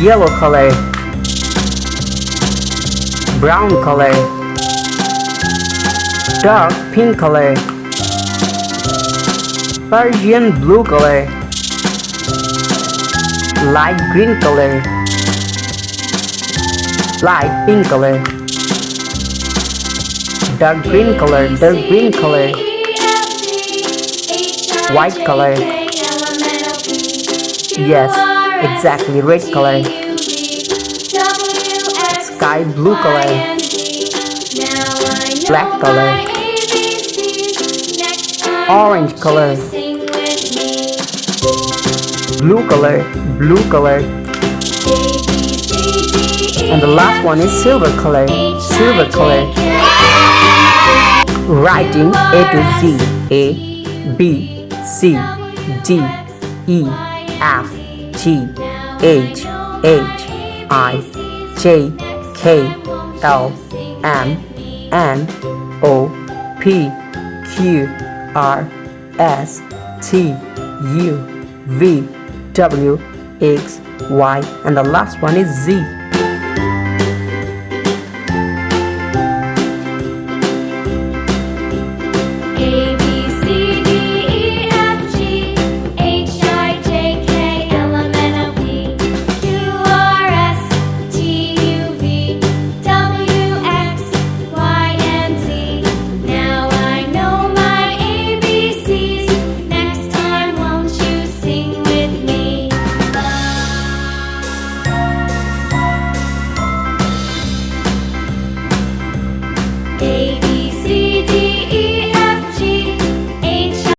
yellow color, brown color, dark pink color, Persian blue color, light green color, light pink color, dark green color, white color. Yes, exactly, red color, sky blue color, black color, orange color, blue color, and the last one is silver color, Writing A to Z: A, B, C, D, E, F, G, H, I, J, K, L, M, N, O, P, Q, R, S, T, U, V, W, X, Y, and the last one is Z.